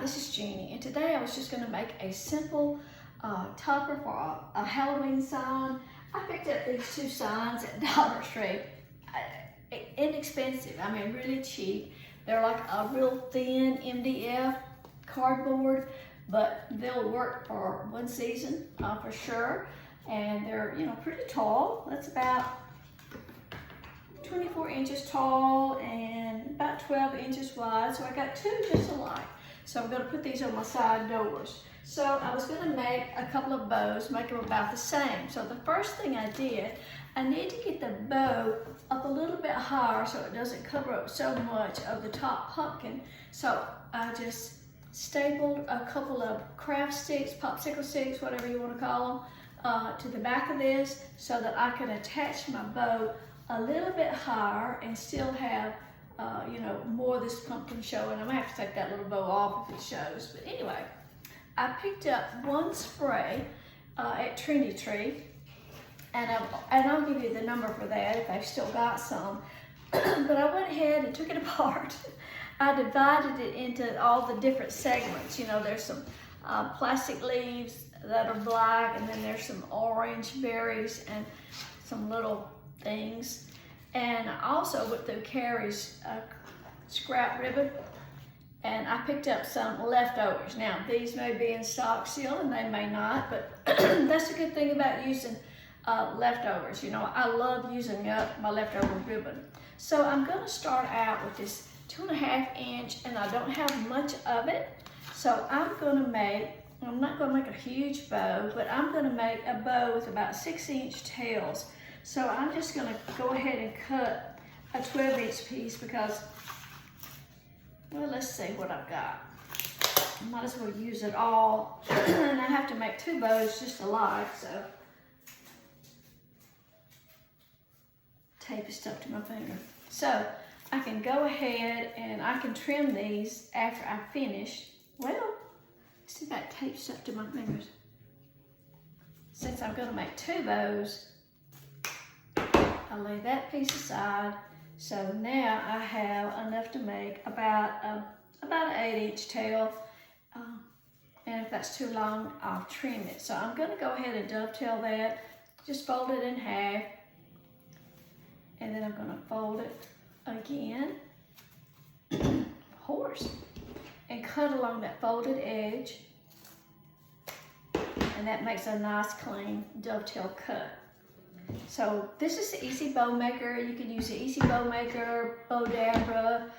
this is Jeannie, and today I was just going to make a simple topper for a Halloween sign. I picked up these two signs at Dollar Tree. Inexpensive, I mean really cheap. They're like a real thin MDF cardboard, but they'll work for one season for sure. And they're, you know, pretty tall. That's about 24 inches tall and about 12 inches wide. So I got two just alike. So I'm gonna put these on my side doors. So I was gonna make a couple of bows, make them about the same. So the first thing I did, I need to get the bow up a little bit higher so it doesn't cover up so much of the top pumpkin. So I just stapled a couple of craft sticks, popsicle sticks, whatever you wanna call them, to the back of this so that I can attach my bow a little bit higher and still have you know, more of this pumpkin showing. I'm gonna have to take that little bow off if it shows. But anyway, I picked up one spray at Trendy Tree, and I'll give you the number for that if they've still got some. But I went ahead and took it apart. I divided it into all the different segments. You know, there's some plastic leaves that are black, and then there's some orange berries and some little things. And I also went through Carrie's scrap ribbon, and I picked up some leftovers. Now, these may be in stock still, and they may not, but that's a good thing about using leftovers. You know, I love using up my leftover ribbon. So I'm gonna start out with this 2.5 inch, and I don't have much of it. So I'm not gonna make a huge bow, but I'm gonna make a bow with about 6-inch tails. So I'm just gonna go ahead and cut a 12-inch piece because, well, let's see what I've got. I might as well use it all. And I have to make two bows just alike, so. Tape is stuck to my finger. So I can go ahead and I can trim these after I finish. Well, see that tape stuck to my fingers. Since I'm gonna make two bows, I'll lay that piece aside. So now I have enough to make about an 8-inch tail. And if that's too long, I'll trim it. So I'm gonna go ahead and dovetail that. Just fold it in half. And then I'm gonna fold it again. Horse. And cut along that folded edge. And that makes a nice clean dovetail cut. So this is the Easy Bow Maker. You can use the Easy Bow Maker, Bow Dabra,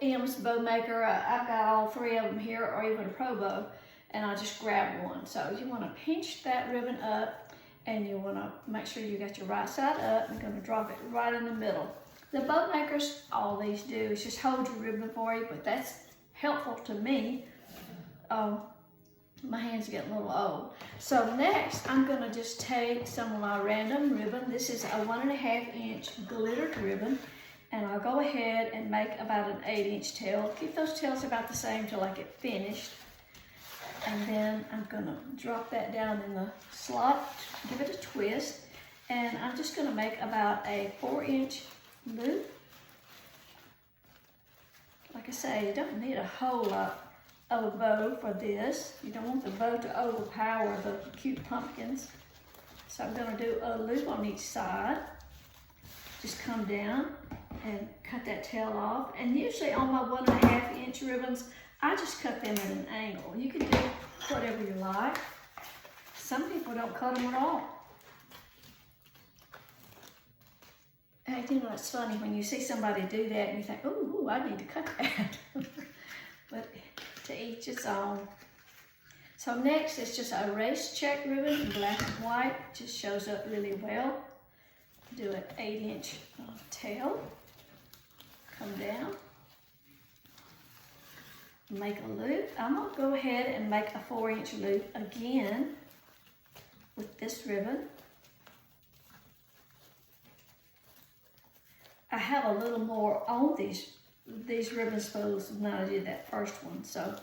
M's Bow Maker. I've got all three of them here, or even a Pro Bow, and I'll just grab one. So you want to pinch that ribbon up, and you want to make sure you got your right side up. You're going to drop it right in the middle. The bow makers, all these do is just hold your ribbon for you, but that's helpful to me. My hands are getting a little old. So next, I'm gonna just take some of my random ribbon. This is a 1.5-inch glittered ribbon, and I'll go ahead and make about an 8-inch tail. Keep those tails about the same till I get finished. And then I'm gonna drop that down in the slot, give it a twist, and I'm just gonna make about a 4-inch loop. Like I say, you don't need a whole lot of a bow for this. You don't want the bow to overpower the cute pumpkins. So I'm gonna do a loop on each side. Just come down and cut that tail off. And usually on my 1.5-inch ribbons, I just cut them at an angle. You can do whatever you like. Some people don't cut them at all. And you know, it's funny when you see somebody do that and you think, ooh, I need to cut that. But to each its own. So next is just a race check ribbon in black and white. It just shows up really well. Do an 8-inch tail. Come down. Make a loop. I'm gonna go ahead and make a 4-inch loop again with this ribbon. I have a little more on these ribbon spools than I did that first one, so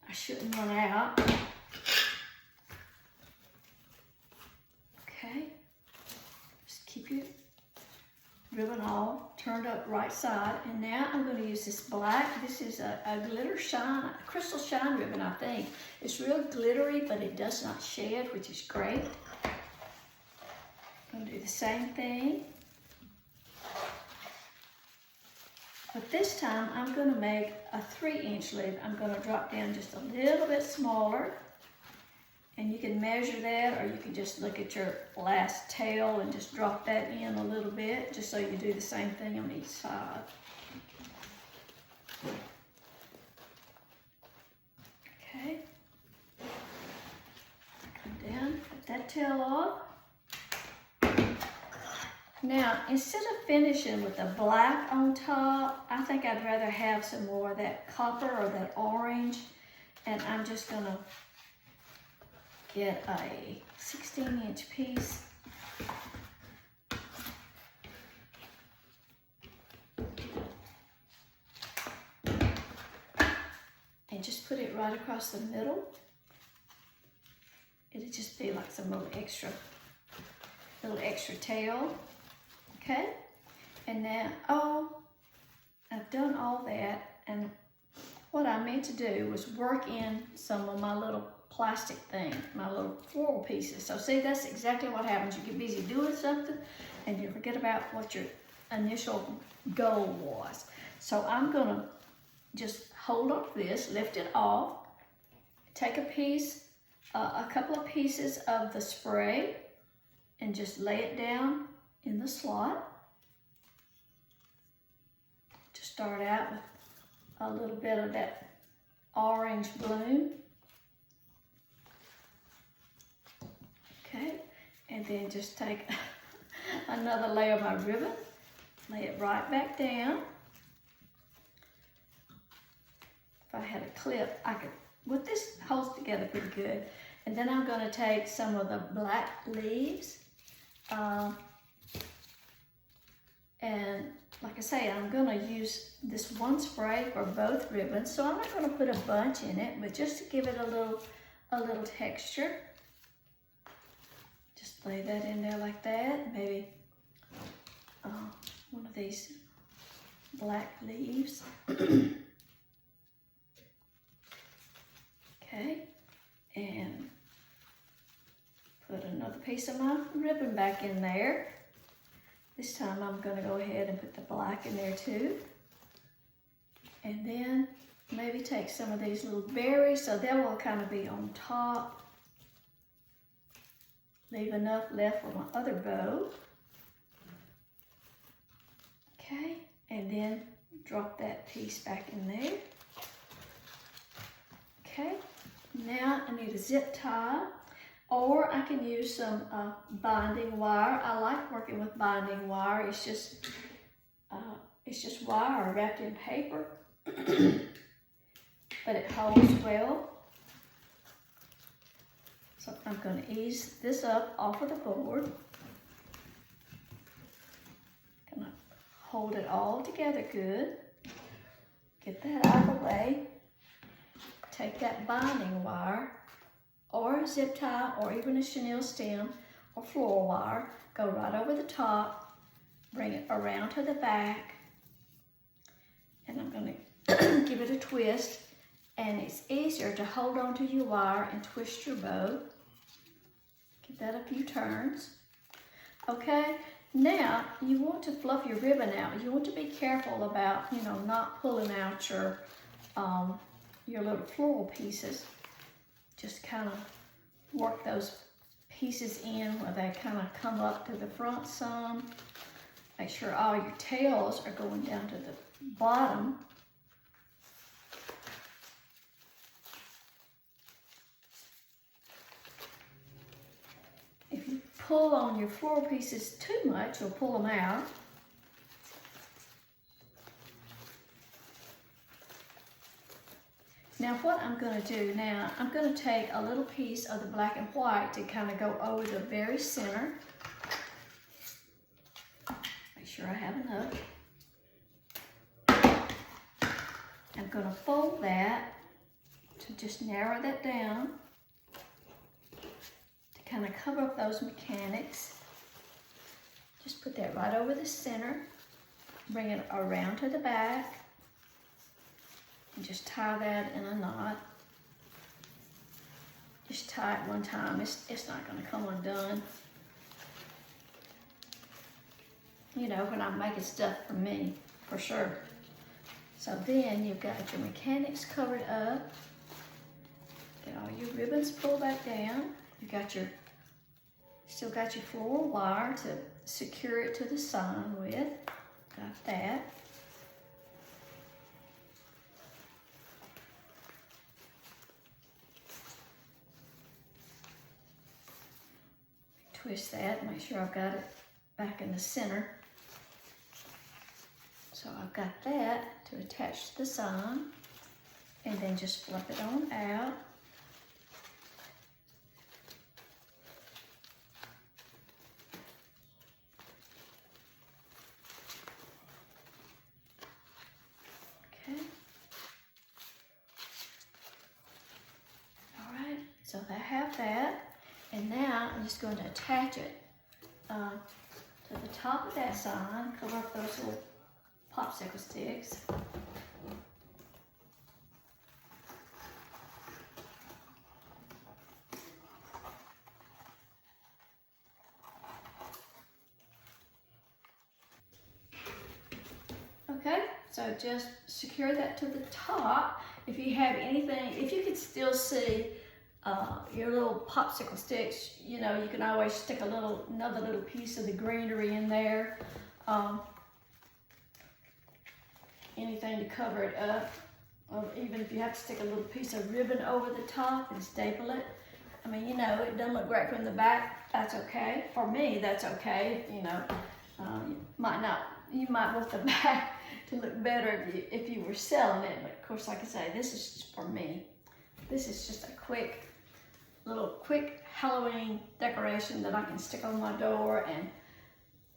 I shouldn't run out. Okay, just keep your ribbon all turned up right side, and now I'm going to use use this black. This is a glitter shine, a crystal shine ribbon, I think. It's real glittery, but it does not shed, which is great. I'm gonna do the same thing. But this time, I'm gonna make a 3-inch loop. I'm gonna drop down just a little bit smaller. And you can measure that, or you can just look at your last tail and just drop that in a little bit, just so you do the same thing on each side. Okay. Come down, cut that tail off. Now, instead of finishing with the black on top, I think I'd rather have some more of that copper or that orange. And I'm just gonna get a 16-inch piece. And just put it right across the middle. It'll just be like some little extra tail. Okay? And now, I've done all that, and what I meant to do was work in some of my little plastic thing, my little floral pieces. So see, that's exactly what happens. You get busy doing something and you forget about what your initial goal was. So I'm gonna just hold on to this, lift it off, take a piece, a couple of pieces of the spray and just lay it down in the slot. To start out with a little bit of that orange bloom. Okay, and then just take another layer of my ribbon, lay it right back down. If I had a clip, I could, well, this holds together pretty good. And then I'm going to take some of the black leaves, and like I say, I'm going to use this one spray for both ribbons, so I'm not going to put a bunch in it, but just to give it a little texture. Just lay that in there like that. Maybe one of these black leaves. Okay, and put another piece of my ribbon back in there. This time I'm going to go ahead and put the black in there too. And then maybe take some of these little berries, so they will kind of be on top. Leave enough left for my other bow. Okay, and then drop that piece back in there. Okay, now I need a zip tie, or I can use some binding wire. I like working with binding wire. It's just wire wrapped in paper, but it holds well. So I'm going to ease this up off of the board. Gonna hold it all together good. Get that out of the way. Take that binding wire, or a zip tie, or even a chenille stem, or floral wire. Go right over the top. Bring it around to the back. And I'm going to give it a twist. And it's easier to hold on to your wire and twist your bow. Give that a few turns. Okay, now you want to fluff your ribbon out. You want to be careful about, you know, not pulling out your little floral pieces. Just kind of work those pieces in where they kind of come up to the front some. Make sure all your tails are going down to the bottom. If you pull on your floral pieces too much, you'll pull them out. Now what I'm going to do now, I'm going to take a little piece of the black and white to kind of go over the very center. Make sure I have enough. I'm going to fold that to just narrow that down to kind of cover up those mechanics. Just put that right over the center. Bring it around to the back. And just tie that in a knot. Just tie it one time. It's not going to come undone. You know, when I'm making stuff for me, for sure. So then you've got your mechanics covered up. Get all your ribbons pulled back down. You got your, still got your floral wire to secure it to the sign with. Got that. Twist that, make sure I've got it back in the center. So I've got that to attach to the sign, and then just flip it on out. Okay. All right, so I have that. And now I'm just going to attach it to the top of that sign, cover up those little popsicle sticks. Okay, so just secure that to the top. If you have anything, if you could still see your little popsicle sticks, you know, you can always stick another little piece of the greenery in there. Anything to cover it up. Or even if you have to stick a little piece of ribbon over the top and staple it. I mean, you know, it doesn't look great from the back. That's okay. For me, that's okay. You know, you might want the back to look better if you were selling it. But of course, like I say, this is just for me. This is just a quick Halloween decoration that I can stick on my door, and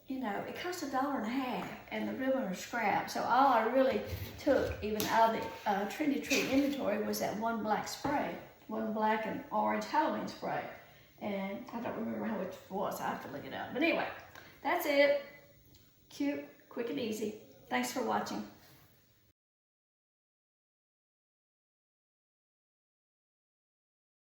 you know, it costs $1.50 and the ribbon are scrap. So all I really took, even out of the Trendy Tree inventory, was that one black spray, one black and orange Halloween spray. And I don't remember how much it was, I have to look it up. But anyway, that's it. Cute, quick and easy. Thanks for watching.